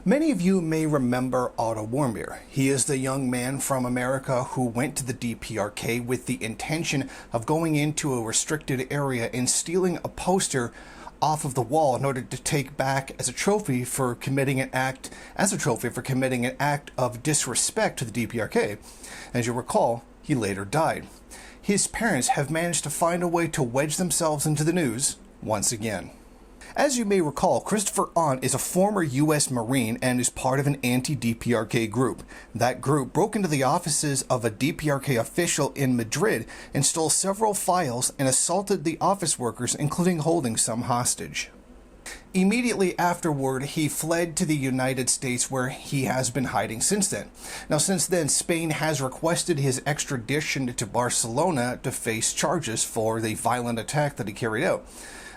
Many of you may remember Otto Warmbier. He is the young man from America who went to the DPRK with the intention of going into a restricted area and stealing a poster off of the wall in order to take back as a trophy for committing an act of disrespect to the DPRK. As you recall, he later died. His parents have managed to find a way to wedge themselves into the news once again. As you may recall, Christopher Ahn is a former U.S. Marine and is part of an anti-DPRK group. That group broke into the offices of a DPRK official in Madrid and stole several files and assaulted the office workers, including holding some hostage. Immediately afterward, he fled to the United States, where he has been hiding since then. Now, since then, Spain has requested his extradition to Barcelona to face charges for the violent attack that he carried out.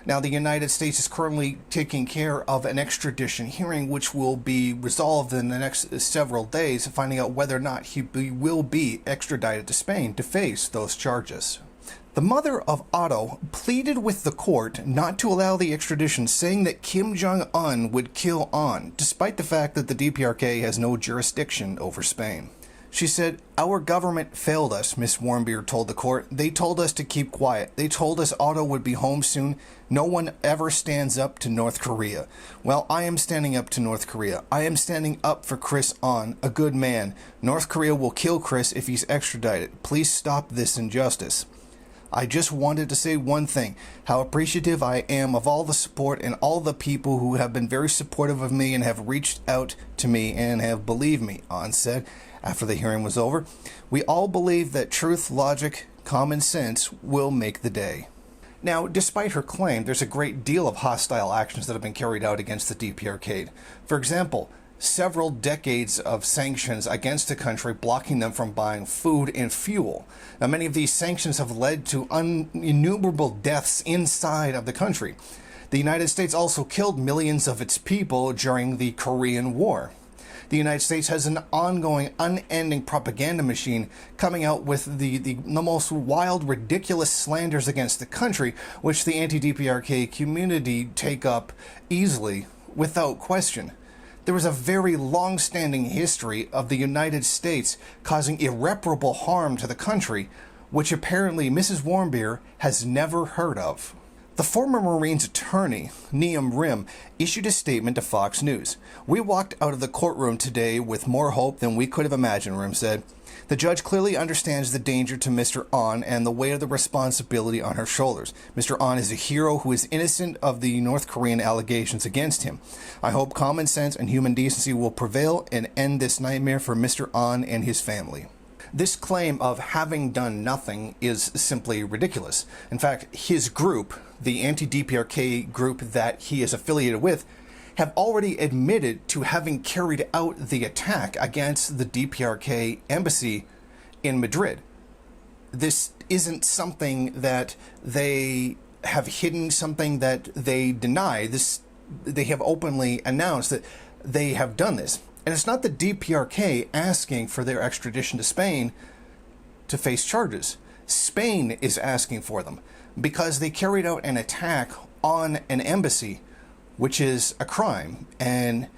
Now, the United States is currently taking care of an extradition hearing, which will be resolved in the next several days, finding out whether or not he will be extradited to Spain to face those charges. The mother of Otto pleaded with the court not to allow the extradition, saying that Kim Jong-un would kill Ahn, despite the fact that the DPRK has no jurisdiction over Spain. She said, "Our government failed us," Miss Warmbier told the court. "They told us to keep quiet. They told us Otto would be home soon. No one ever stands up to North Korea. Well, I am standing up to North Korea. I am standing up for Chris Ahn, a good man. North Korea will kill Chris if he's extradited. Please stop this injustice. I just wanted to say one thing, how appreciative I am of all the support and all the people who have been very supportive of me and have reached out to me and have believed me," Ahn said after the hearing was over. "We all believe that truth, logic, common sense will make the day." Now, despite her claim, there's a great deal of hostile actions that have been carried out against the DPRK. For example, several decades of sanctions against the country, blocking them from buying food and fuel. Now, many of these sanctions have led to innumerable deaths inside of the country. The United States also killed millions of its people during the Korean War. The United States has an ongoing, unending propaganda machine coming out with the most wild, ridiculous slanders against the country, which the anti-DPRK community take up easily, without question. There is a very long-standing history of the United States causing irreparable harm to the country, which apparently Mrs. Warmbier has never heard of. The former Marines attorney, Neam Rim, issued a statement to Fox News. "We walked out of the courtroom today with more hope than we could have imagined," Rim said. "The judge clearly understands the danger to Mr. Ahn and the weight of the responsibility on her shoulders. Mr. Ahn is a hero who is innocent of the North Korean allegations against him. I hope common sense and human decency will prevail and end this nightmare for Mr. Ahn and his family." This claim of having done nothing is simply ridiculous. In fact, his group, the anti-DPRK group that he is affiliated with, have already admitted to having carried out the attack against the DPRK embassy in Madrid. This isn't something that they have hidden, something that they deny. They have openly announced that they have done this. And it's not the DPRK asking for their extradition to Spain to face charges. Spain is asking for them because they carried out an attack on an embassy, which is a crime. And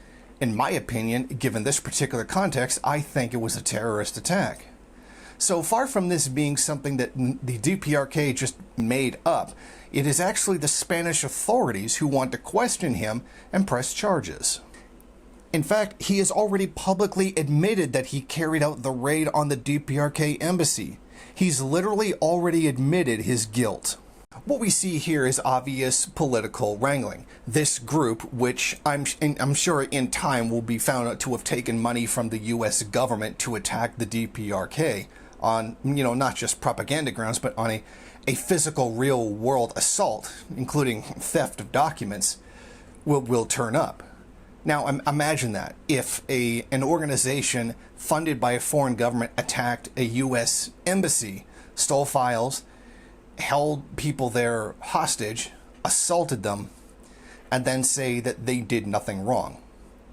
in my opinion, given this particular context, I think it was a terrorist attack. So far from this being something that the DPRK just made up, it is actually the Spanish authorities who want to question him and press charges. In fact, he has already publicly admitted that he carried out the raid on the DPRK embassy. He's literally already admitted his guilt. What we see here is obvious political wrangling. This group, which I'm sure in time will be found to have taken money from the U.S. government to attack the DPRK on, not just propaganda grounds, but on a physical, real-world assault, including theft of documents, will turn up. Now, imagine that if an organization funded by a foreign government attacked a U.S. embassy, stole files, held people there hostage, assaulted them, and then say that they did nothing wrong.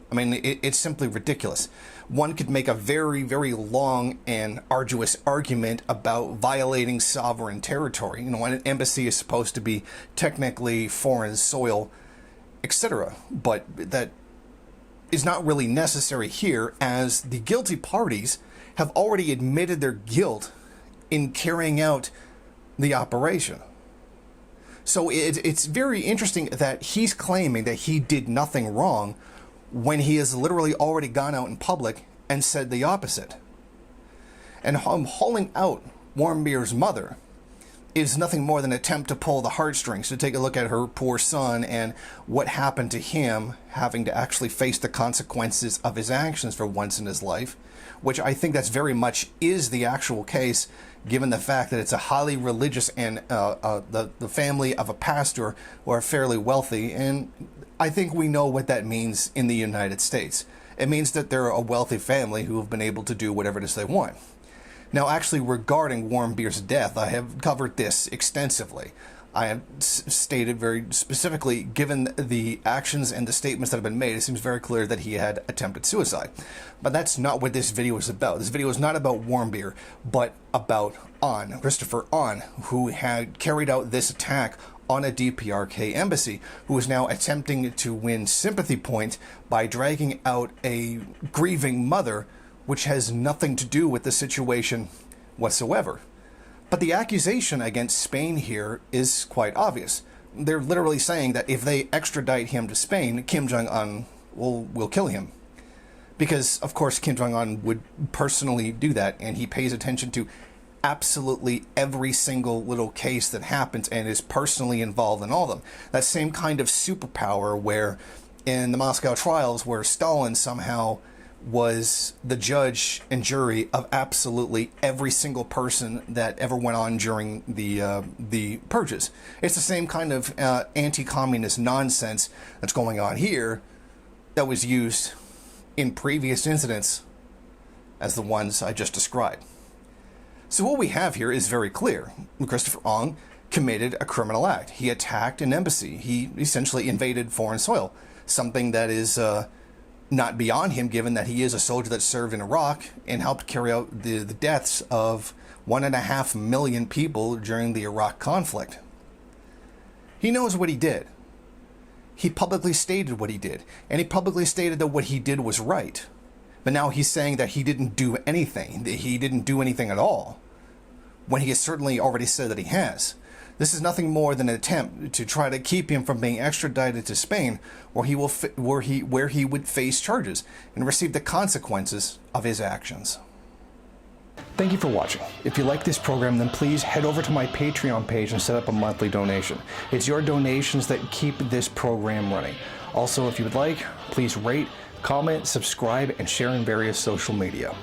I mean, it's simply ridiculous. One could make a very, very long and arduous argument about violating sovereign territory. An embassy is supposed to be technically foreign soil, etc. But that is not really necessary here, as the guilty parties have already admitted their guilt in carrying out the operation. So it's very interesting that he's claiming that he did nothing wrong when he has literally already gone out in public and said the opposite. And hauling out Warmbier's mother is nothing more than an attempt to pull the heartstrings, to take a look at her poor son and what happened to him having to actually face the consequences of his actions for once in his life, which I think that's very much is the actual case, given the fact that it's a highly religious and the family of a pastor who are fairly wealthy. And I think we know what that means in the United States. It means that they're a wealthy family who have been able to do whatever it is they want. Now, actually, regarding Warmbier's death, I have covered this extensively. I have stated very specifically, given the actions and the statements that have been made, it seems very clear that he had attempted suicide. But that's not what this video is about. This video is not about Warmbier, but about Christopher Ahn, who had carried out this attack on a DPRK embassy, who is now attempting to win sympathy points by dragging out a grieving mother, which has nothing to do with the situation whatsoever. But the accusation against Spain here is quite obvious. They're literally saying that if they extradite him to Spain, Kim Jong-un will kill him. Because, of course, Kim Jong-un would personally do that, and he pays attention to absolutely every single little case that happens and is personally involved in all of them. That same kind of superpower where in the Moscow trials, where Stalin somehow was the judge and jury of absolutely every single person that ever went on during the purges. It's the same kind of anti-communist nonsense that's going on here that was used in previous incidents as the ones I just described. So what we have here is very clear. Christopher Ahn committed a criminal act. He attacked an embassy. He essentially invaded foreign soil, something that is not beyond him, given that he is a soldier that served in Iraq and helped carry out the deaths of 1.5 million people during the Iraq conflict. He knows what he did. He publicly stated what he did, and he publicly stated that what he did was right. But now he's saying that he didn't do anything, that he didn't do anything at all, when he has certainly already said that he has. This is nothing more than an attempt to try to keep him from being extradited to Spain, where he would face charges and receive the consequences of his actions. Thank you for watching. If you like this program, then please head over to my Patreon page and set up a monthly donation. It's your donations that keep this program running. Also, if you would like, please rate, comment, subscribe, and share in various social media.